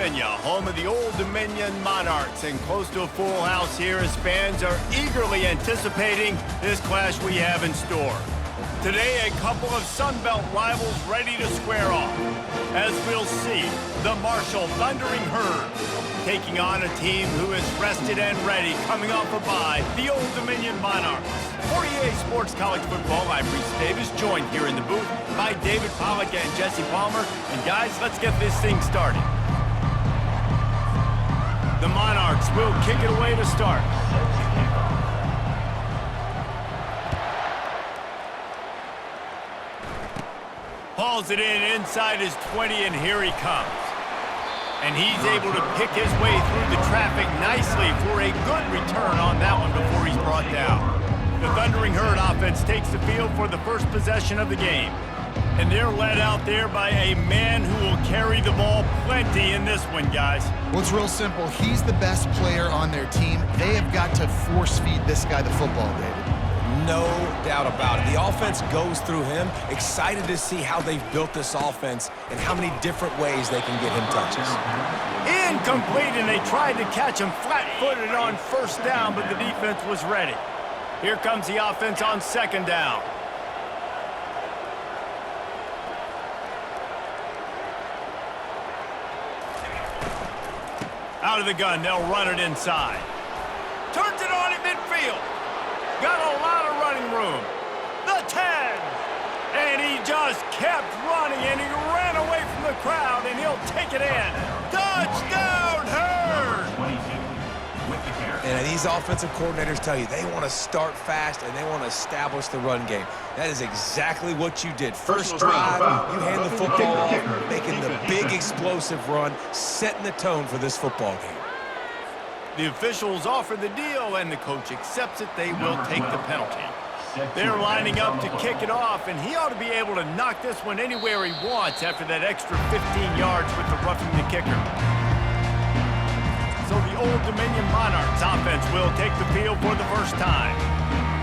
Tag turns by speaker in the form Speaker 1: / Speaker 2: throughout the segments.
Speaker 1: Virginia, home of the Old Dominion Monarchs, and close to a full house here as fans are eagerly anticipating this clash we have in store. Today, a couple of Sun Belt rivals ready to square off. As we'll see, the Marshall Thundering Herd taking on a team who is rested and ready, coming off a bye, the Old Dominion Monarchs. For EA Sports College Football, I'm Reese Davis, joined here in the booth by David Pollack and Jesse Palmer. And guys, let's get this thing started. The Monarchs will kick it away to start. Hauls it in inside his 20, and here he comes. And he's able to pick his way through the traffic nicely for a good return on that one before he's brought down. The Thundering Herd offense takes the field for the first possession of the game. And they're led out there by a man who will carry the ball plenty in this one, guys.
Speaker 2: Well, it's real simple. He's the best player on their team. They have got to force-feed this guy the football, David.
Speaker 3: No doubt about it. The offense goes through him. Excited to see how they've built this offense and how many different ways they can get him touches.
Speaker 1: Incomplete, and they tried to catch him flat-footed on first down, but the defense was ready. Here comes the offense on second down. Out of the gun, they'll run it inside. Turns it on in midfield. Got a lot of running room. The 10. And he just kept running, and he ran away from the crowd, and he'll take it in. Touchdown, Herd!
Speaker 3: And these offensive coordinators tell you they want to start fast and they want to establish the run game. That is exactly what you did. First drive, you hand the football off, making the big explosive run, setting the tone for this football game.
Speaker 1: The officials offer the deal, and the coach accepts it. They will take the penalty. They're lining up to kick it off, and he ought to be able to knock this one anywhere he wants after that extra 15 yards with the roughing the kicker. So the Old Dominion Monarchs offense will take the field for the first time.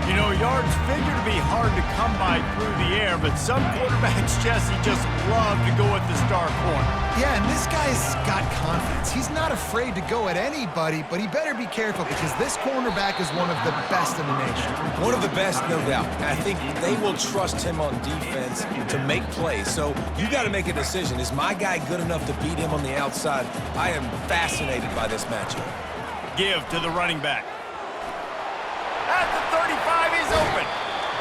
Speaker 1: You know, yards figure to be hard to come by through the air, but some quarterbacks, Jesse, just love to go at the star corner.
Speaker 2: Yeah, and this guy's got confidence. He's not afraid to go at anybody, but he better be careful because this cornerback is one of the best in the nation.
Speaker 3: One of the best, no doubt. And I think they will trust him on defense to make plays. So you got to make a decision. Is my guy good enough to beat him on the outside? I am fascinated by this matchup.
Speaker 1: Give to the running back. At the 35, he's open.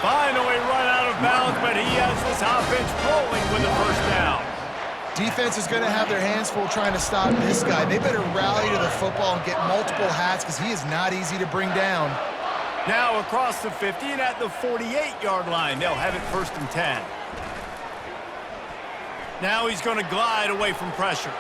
Speaker 1: Finally run out of bounds, but he has this offense rolling with the first down.
Speaker 2: Defense is going to have their hands full trying to stop this guy. They better rally to the football and get multiple hats because he is not easy to bring down.
Speaker 1: Now across the 50 and at the 48-yard line, they'll have it first and 10. Now he's going to glide away from pressure.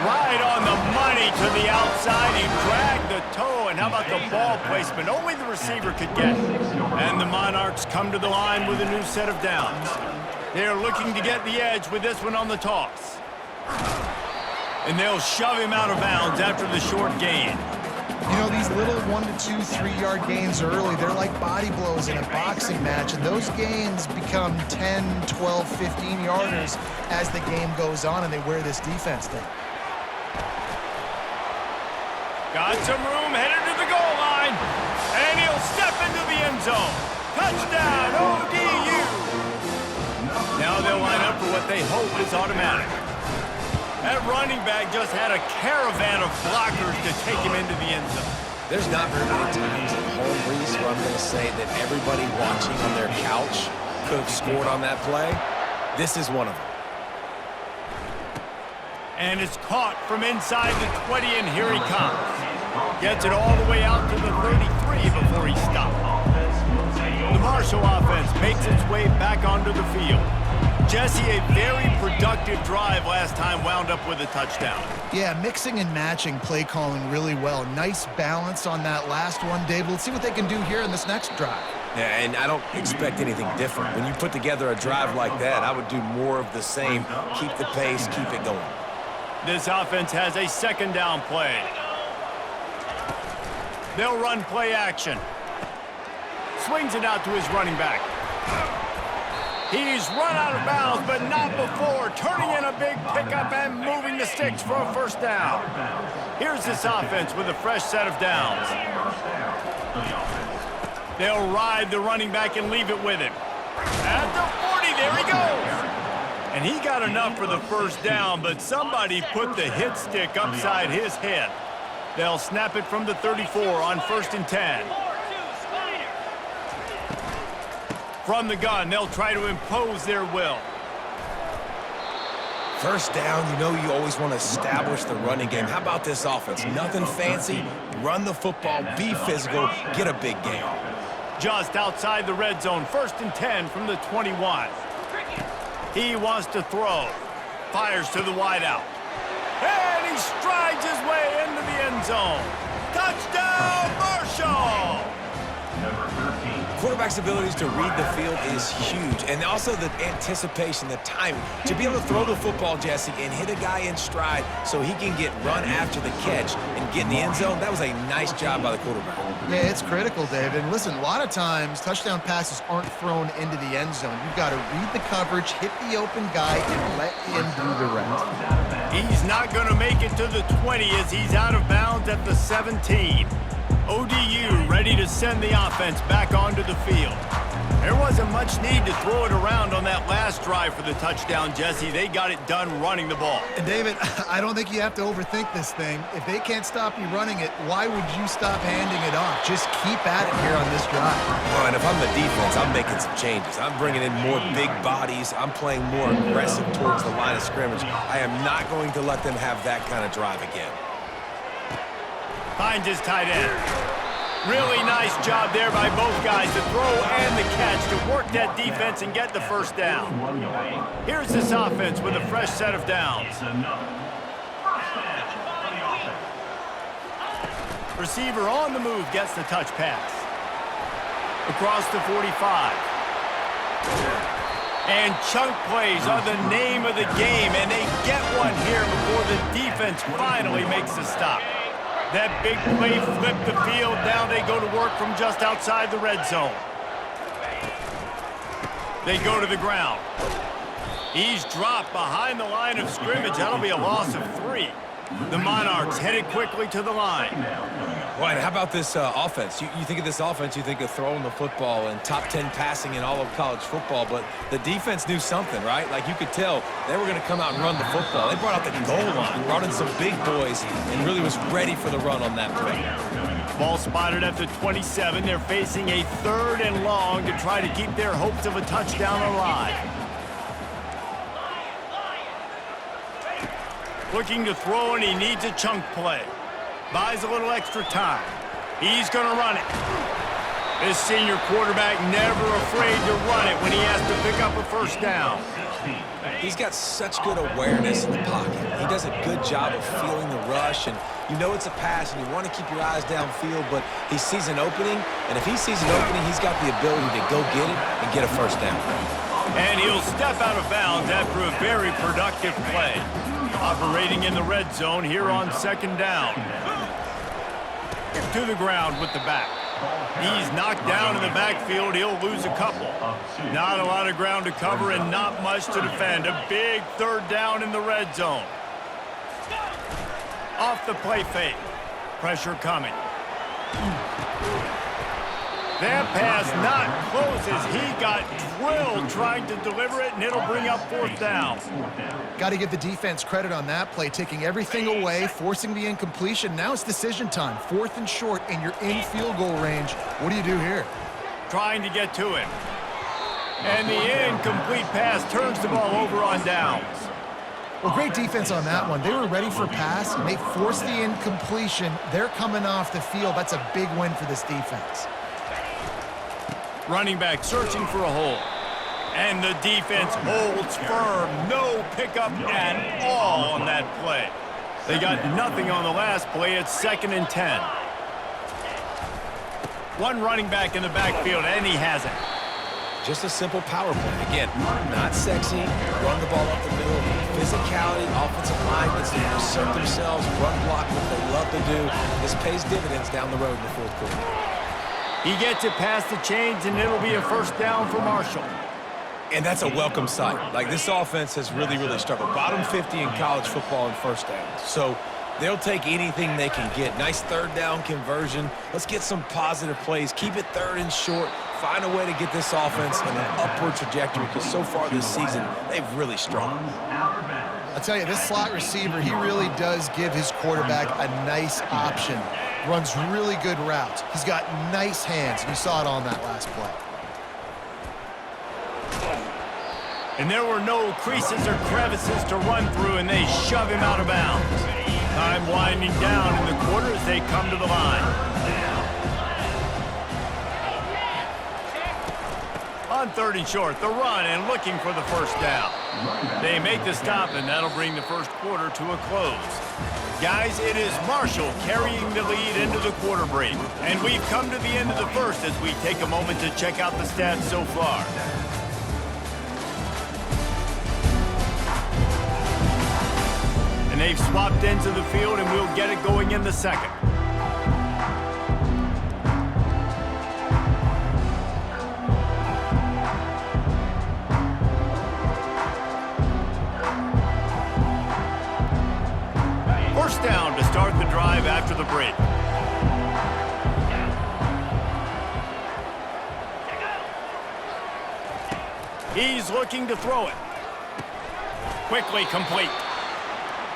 Speaker 1: Right on the money to the outside. He dragged the toe, and how about the ball placement? Only the receiver could get it. And the Monarchs come to the line with a new set of downs. They're looking to get the edge with this one on the toss. And they'll shove him out of bounds after the short gain.
Speaker 2: You know, these little 1 to 2, 3-yard gains early, they're like body blows in a boxing match, and those gains become 10, 12, 15-yarders as the game goes on, and they wear this defense down.
Speaker 1: Got some room, headed to the goal line, and he'll step into the end zone. Touchdown, ODU! Now they'll line up for what they hope is automatic. That running back just had a caravan of blockers to take him into the end zone.
Speaker 3: There's not very many times at home, Reese, where I'm going to say that everybody watching on their couch could have scored on that play. This is one of them.
Speaker 1: And it's caught from inside the 20, and here he comes. Gets it all the way out to the 33 before he stopped. The Marshall offense makes its way back onto the field. Jesse, a very productive drive last time, wound up with a touchdown.
Speaker 2: Yeah, mixing and matching play calling really well. Nice balance on that last one, Dave. Let's see what they can do here in this next drive.
Speaker 3: Yeah, and I don't expect anything different. When you put together a drive like that, I would do more of the same. Keep the pace, keep it going.
Speaker 1: This offense has a second down play. They'll run play action. Swings it out to his running back. He's run out of bounds, but not before turning in a big pickup and moving the sticks for a first down. Here's this offense with a fresh set of downs. They'll ride the running back and leave it with him. At the 40, there he goes. And he got enough for the first down, but somebody put the hit stick upside his head. They'll snap it from the 34 on 1st and 10. From the gun, they'll try to impose their will.
Speaker 3: First down, you know you always want to establish the running game. How about this offense? Nothing fancy. Run the football, be physical, get a big gain.
Speaker 1: Just outside the red zone, 1st and 10 from the 21. He wants to throw. Fires to the wideout. And he strides his way into the end zone. Touchdown, Marshall!
Speaker 3: Quarterback's abilities to read the field is huge, and also the anticipation, the timing. To be able to throw the football, Jesse, and hit a guy in stride so he can get run after the catch and get in the end zone, that was a nice job by the quarterback.
Speaker 2: Yeah, it's critical, David. And listen, a lot of times touchdown passes aren't thrown into the end zone. You've got to read the coverage, hit the open guy, and let him do the rest.
Speaker 1: He's not going to make it to the 20 as he's out of bounds at the 17. ODU ready to send the offense back onto the field. There wasn't much need to throw it around on that last drive for the touchdown, Jesse. They got it done running the ball.
Speaker 2: And David, I don't think you have to overthink this thing. If they can't stop you running it, why would you stop handing it off? Just keep at it here on this drive.
Speaker 3: Oh, and if I'm the defense, I'm making some changes. I'm bringing in more big bodies. I'm playing more aggressive towards the line of scrimmage. I am not going to let them have that kind of drive again.
Speaker 1: Finds his tight end. Really nice job there by both guys to throw and the catch to work that defense and get the first down. Here's this offense with a fresh set of downs. Receiver on the move gets the touch pass. Across the 45. And chunk plays are the name of the game, and they get one here before the defense finally makes the stop. That big play flipped the field. Now they go to work from just outside the red zone. They go to the ground. He's dropped behind the line of scrimmage. That'll be a loss of 3. The Monarchs headed quickly to the line.
Speaker 3: Well, how about this offense? You think of this offense, you think of throwing the football and top 10 passing in all of college football, but the defense knew something, right? Like you could tell they were going to come out and run the football. They brought out the goal line, brought in some big boys, and really was ready for the run on that play.
Speaker 1: Ball spotted at the 27. They're facing a 3rd and long to try to keep their hopes of a touchdown alive. Looking to throw, and he needs a chunk play. Buys a little extra time. He's going to run it. This senior quarterback never afraid to run it when he has to pick up a first down.
Speaker 3: He's got such good awareness in the pocket. He does a good job of feeling the rush, and you know it's a pass, and you want to keep your eyes downfield, but he sees an opening, and if he sees an opening, he's got the ability to go get it and get a first down.
Speaker 1: And he'll step out of bounds after a very productive play. Operating in the red zone here on 2nd down. To the ground with the back. He's knocked down in the backfield. He'll lose a couple. Not a lot of ground to cover and not much to defend. A big 3rd down in the red zone. Off the play fake. Pressure coming. That pass not close as he got drilled trying to deliver it, and it'll bring up 4th down.
Speaker 2: Got to give the defense credit on that play, taking everything away, forcing the incompletion. Now it's decision time. 4th and short, and you're in field goal range. What do you do here?
Speaker 1: Trying to get to him. And the incomplete pass turns the ball over on downs.
Speaker 2: Well, great defense on that one. They were ready for pass, and they forced the incompletion. They're coming off the field. That's a big win for this defense.
Speaker 1: Running back searching for a hole. And the defense holds firm. No pickup at all on that play. They got nothing on the last play. It's 2nd and 10. One running back in the backfield, and he has it.
Speaker 3: Just a simple power play. Again, not sexy, run the ball up the middle, physicality, offensive line gets to assert themselves, run block, what they love to do. This pays dividends down the road in the 4th quarter.
Speaker 1: He gets it past the chains, and it'll be a first down for Marshall.
Speaker 3: And that's a welcome sight. Like, this offense has really, really struggled. Bottom 50 in college football in first downs. So they'll take anything they can get. Nice third down conversion. Let's get some positive plays. Keep it third and short. Find a way to get this offense in an upward trajectory, because so far this season, they've really struggled.
Speaker 2: I'll tell you, this slot receiver, he really does give his quarterback a nice option. Runs really good routes. He's got nice hands, and you saw it on that last play.
Speaker 1: And there were no creases or crevices to run through, and they shove him out of bounds. Time winding down in the quarter as they come to the line. On third and short, the run and looking for the first down. They make the stop, and that'll bring the first quarter to a close. Guys, it is Marshall carrying the lead into the quarter break. And we've come to the end of the first as we take a moment to check out the stats so far. And they've swapped ends of the field, and we'll get it going in the second. First down to start the drive after the break. He's looking to throw it. Quickly complete.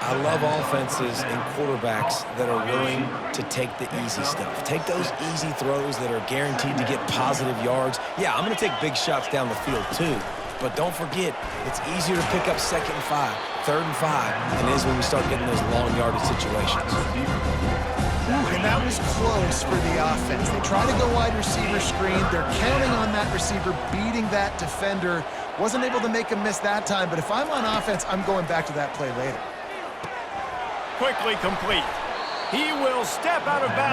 Speaker 3: I love offenses and quarterbacks that are willing to take the easy stuff. Take those easy throws that are guaranteed to get positive yards. Yeah, I'm going to take big shots down the field too. But don't forget, it's easier to pick up 2nd and 5, 3rd and 5 than it is when we start getting those long yardage situations.
Speaker 2: And that was close for the offense. They try to go wide receiver screen. They're counting on that receiver beating that defender. Wasn't able to make him miss that time, but if I'm on offense, I'm going back to that play later.
Speaker 1: Quickly complete. He will step out of bounds.